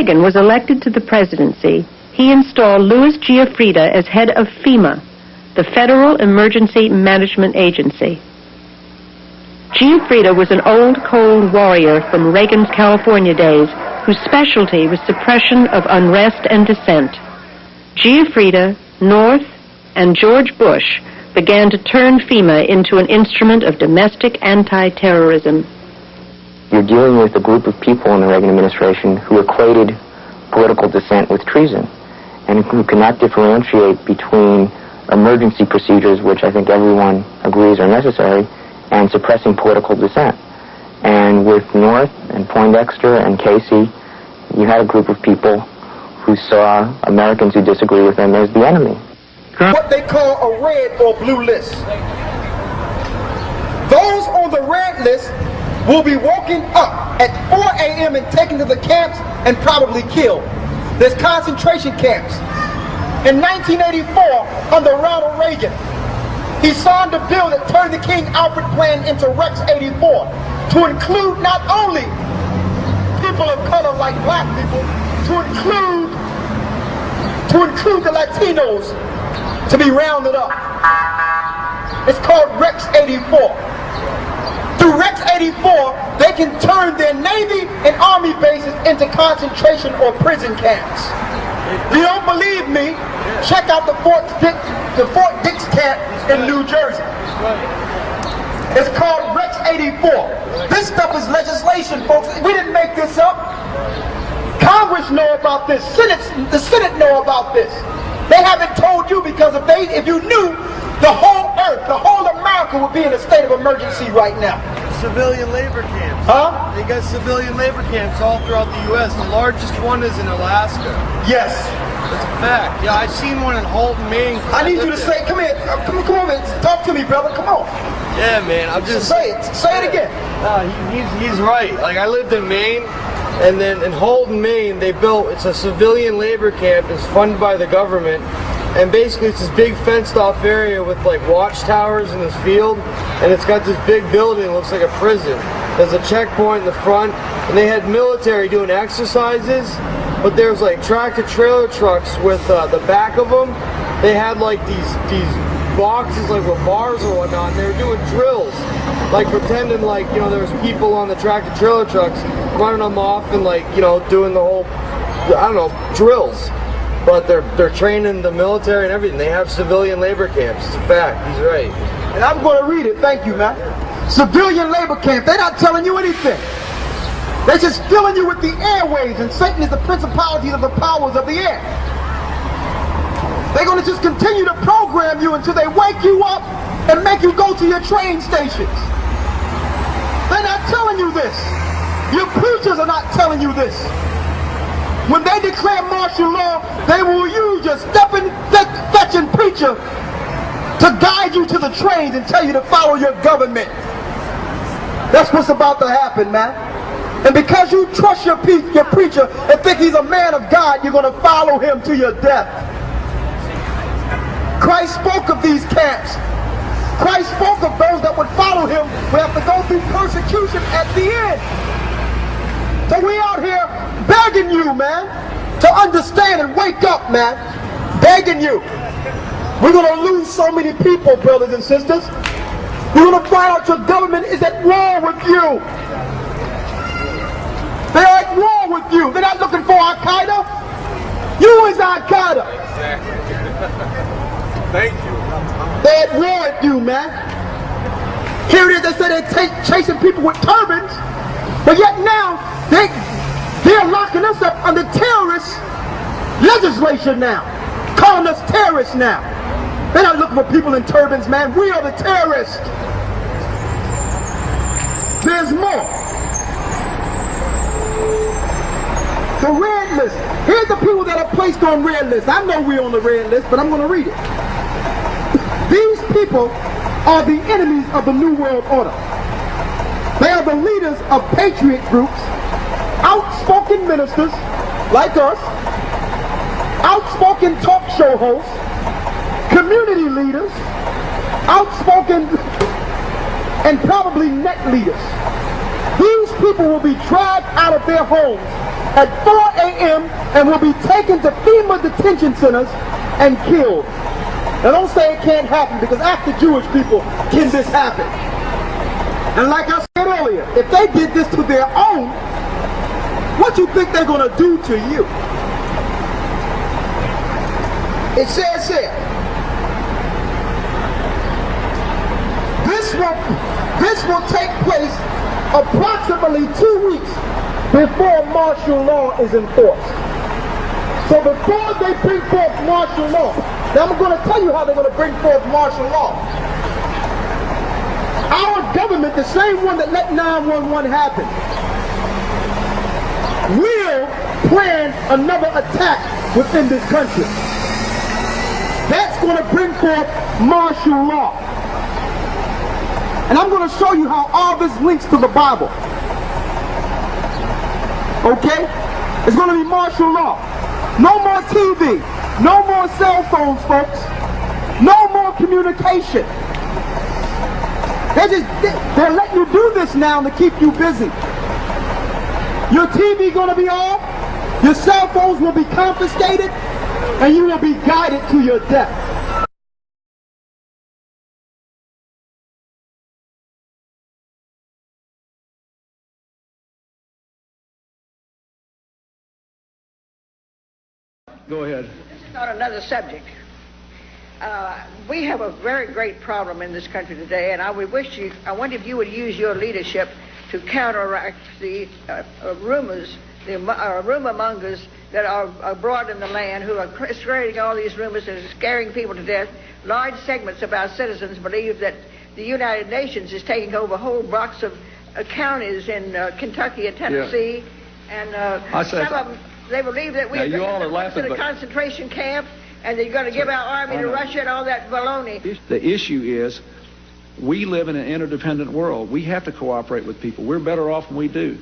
Reagan was elected to the presidency, he installed Louis Giuffrida as head of FEMA, the Federal Emergency Management Agency. Giuffrida was an old cold warrior from Reagan's California days whose specialty was suppression of unrest and dissent. Giuffrida, North, and George Bush began to turn FEMA into an instrument of domestic anti-terrorism. You're dealing with a group of people in the Reagan administration who equated political dissent with treason and who cannot differentiate between emergency procedures, which I think everyone agrees are necessary, and suppressing political dissent. And with North and Poindexter and Casey, you had a group of people who saw Americans who disagree with them as the enemy. What they call a red or blue list. Those on the red list will be woken up at 4 a.m. and taken to the camps and probably killed. There's concentration camps. In 1984, under Ronald Reagan, he signed a bill that turned the King Alfred Plan into Rex 84 to include not only people of color like black people, to include the Latinos to be rounded up. It's called Rex 84. Through Rex 84, they can turn their Navy and Army bases into concentration or prison camps. If you don't believe me, check out the Fort Dix camp in New Jersey. It's called Rex 84. This stuff is legislation, folks. We didn't make this up. Congress know about this. The Senate know about this. They haven't told you because if you knew, the whole earth, the whole America would be in a state of emergency right now. Civilian labor camps. Huh? They got civilian labor camps all throughout the U.S. The largest one is in Alaska. Yes. That's a fact. Yeah, I've seen one in Halton, Maine. I need you to say, come here, come on, man. Talk to me, brother. Come on. Yeah, man. I'm just say it. Say it again. He's right. Like, I lived in Maine, and then in Halton, Maine, it's a civilian labor camp. It's funded by the government. And basically it's this big fenced off area with like watchtowers in this field, and it's got this big building that looks like a prison. There's a checkpoint in the front, and they had military doing exercises, but there's like tractor trailer trucks with the back of them. They had like these boxes like with bars or whatnot, and they were doing drills, like pretending like, you know, there was people on the tractor trailer trucks running them off and like, you know, doing the whole, I don't know, drills. But they're training the military and everything. They have civilian labor camps. It's a fact. He's right. And I'm going to read it. Thank you, man. Civilian labor camp. They're not telling you anything. They're just filling you with the airways, and Satan is the principality of the powers of the air. They're going to just continue to program you until they wake you up and make you go to your train stations. They're not telling you this. Your preachers are not telling you this. When they declare martial law, they will use your stepping, fetching preacher to guide you to the trains and tell you to follow your government. That's what's about to happen, man. And because you trust your preacher and think he's a man of God, you're going to follow him to your death. Christ spoke of these camps. Christ spoke of those that would follow him would have to go through persecution at the end. So we out here begging you, man, to understand and wake up, man. Begging you. We're going to lose so many people, brothers and sisters. We're going to find out your government is at war with you. They're at war with you. They're not looking for Al-Qaeda. You is Al-Qaeda. Thank you. They're at war with you, man. Here it is, they say they're chasing people with turbans, but yet now they're locking us up under terrorist legislation now, calling us terrorists now. They're not looking for people in turbans, man. We are the terrorists. There's more. The red list. Here's the people that are placed on red list. I know we're on the red list, but I'm going to read it. These people are the enemies of the New World Order. They are the leaders of patriot groups, outspoken ministers like us, outspoken talk show hosts, community leaders, outspoken and probably net leaders. These people will be dragged out of their homes at 4 a.m. and will be taken to FEMA detention centers and killed. Now don't say it can't happen, because after Jewish people can this happen. And like I said earlier, if they did this to their own, what you think they're going to do to you? It says here, this will take place approximately 2 weeks before martial law is enforced. So before they bring forth martial law, now I'm going to tell you how they're going to bring forth martial law. Our government, the same one that let 9/11 happen, will plan another attack within this country. That's going to bring forth martial law. And I'm going to show you how all this links to the Bible. Okay? It's going to be martial law. No more TV. No more cell phones, folks. No more communication. They're letting you do this now to keep you busy. Your TV going to be off. Your cell phones will be confiscated. And you will be guided to your death. Go ahead. This is not another subject. We have a very great problem in this country today, and I wonder if you would use your leadership to counteract the rumors, the rumor mongers that are abroad in the land, who are spreading all these rumors and scaring people to death. Large segments of our citizens believe that the United Nations is taking over whole blocks of counties in Kentucky and Tennessee, and some of them, they believe that we're in a concentration camp, and they're going to give our army to Russia and all that baloney. The issue is, we live in an interdependent world. We have to cooperate with people. We're better off when we do.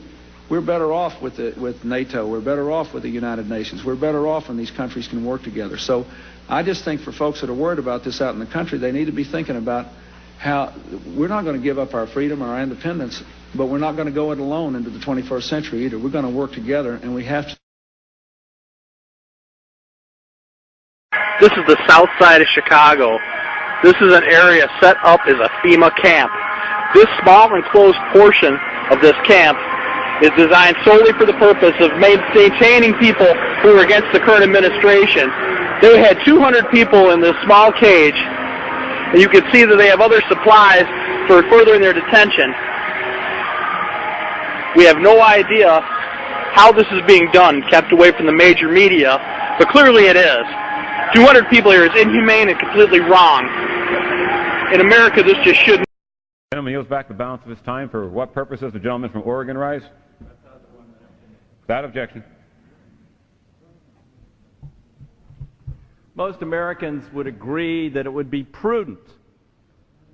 We're better off with NATO. We're better off with the United Nations. We're better off when these countries can work together. So I just think for folks that are worried about this out in the country, they need to be thinking about how we're not going to give up our freedom or our independence, but we're not going to go it alone into the 21st century either. We're going to work together, and we have to. This is the south side of Chicago. This is an area set up as a FEMA camp. This small enclosed portion of this camp is designed solely for the purpose of maintaining people who are against the current administration. They had 200 people in this small cage, and you can see that they have other supplies for furthering their detention. We have no idea how this is being done, kept away from the major media, but clearly it is. 200 people here is inhumane and completely wrong. In America, this just shouldn't. The gentleman yields back the balance of his time. For what purpose does the gentleman from Oregon rise? Without objection. Most Americans would agree that it would be prudent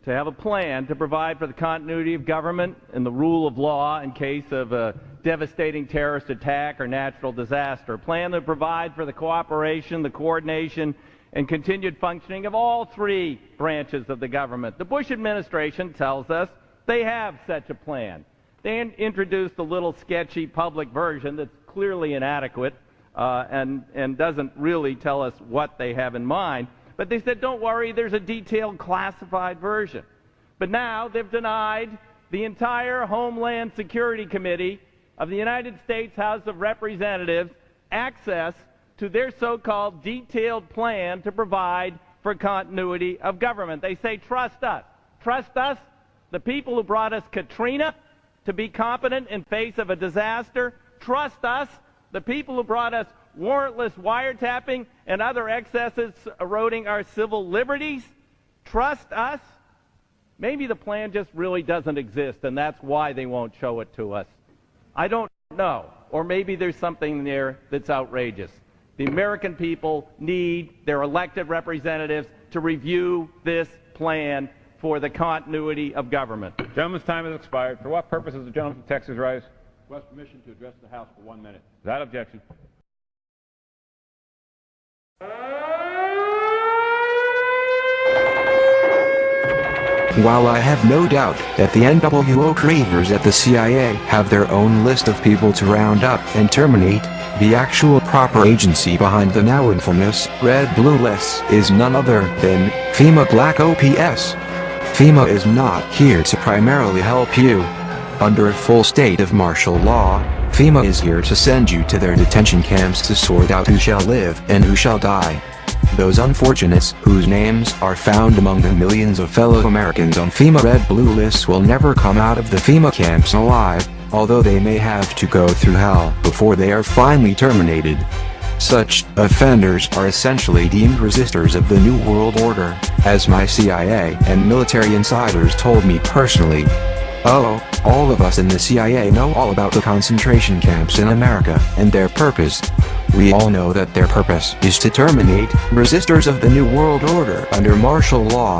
to have a plan to provide for the continuity of government and the rule of law in case of a devastating terrorist attack or natural disaster. A plan that would provide for the cooperation, the coordination, and continued functioning of all three branches of the government. The Bush administration tells us they have such a plan. They introduced a little sketchy public version that's clearly inadequate and doesn't really tell us what they have in mind. But they said, don't worry, there's a detailed classified version. But now they've denied the entire Homeland Security Committee of the United States House of Representatives access to their so-called detailed plan to provide for continuity of government. They say, trust us. Trust us, the people who brought us Katrina, to be competent in face of a disaster. Trust us, the people who brought us warrantless wiretapping and other excesses eroding our civil liberties. Trust us. Maybe the plan just really doesn't exist, and that's why they won't show it to us. I don't know. Or maybe there's something there that's outrageous. The American people need their elected representatives to review this plan for the continuity of government. The gentleman's time has expired. For what purpose does the gentleman from Texas rise? Request permission to address the House for 1 minute. Without objection. While I have no doubt that the NWO creators at the CIA have their own list of people to round up and terminate, the actual proper agency behind the now infamous Red Blue lists is none other than FEMA Black Ops. FEMA is not here to primarily help you. Under a full state of martial law, FEMA is here to send you to their detention camps to sort out who shall live and who shall die. Those unfortunates whose names are found among the millions of fellow Americans on FEMA Red Blue lists will never come out of the FEMA camps alive, although they may have to go through hell before they are finally terminated. Such offenders are essentially deemed resistors of the New World Order, as my CIA and military insiders told me personally. Oh, all of us in the CIA know all about the concentration camps in America and their purpose. We all know that their purpose is to terminate resistors of the New World Order under martial law.